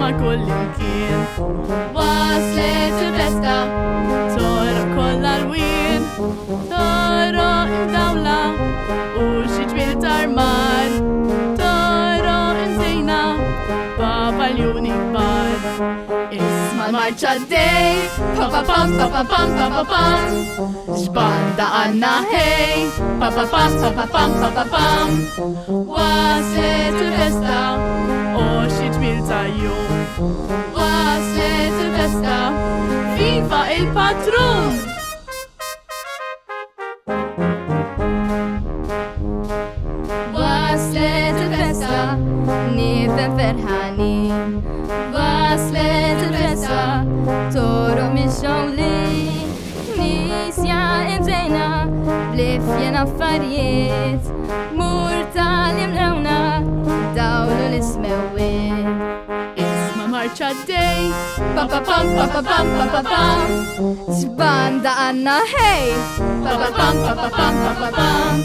ma' kull imkien. Waslet il-festa, toro kollha l-wien, toro imdawla u xi ġmiel tarmar, toro imżejna papaljuni kbar. Isma' l-marċa d-dej, pa-pa-pam, pa-pa-pam, pa-pa-pam, x'banda għandna hej, pa-pa-pam, pa-pa-pam, pa-pa-pam. Waslet il-festa, u xi ġmiel ta' jum. Waslet il-festa, viva il-patrun! Waslet il-festa, nibben ferħanin. Waslet il-festa, toro mixxawli. Nisja imżejna, blifjen affarijiet, mur tal-imlewna, dawlu l-ismewiet. Isma' marċa d-dej, pa-pa-pam, pa-pa-pam, pa-pa-pam, x'banda għandna hej, pa-pa-pam, pa-pa-pam, pa-pa-pam.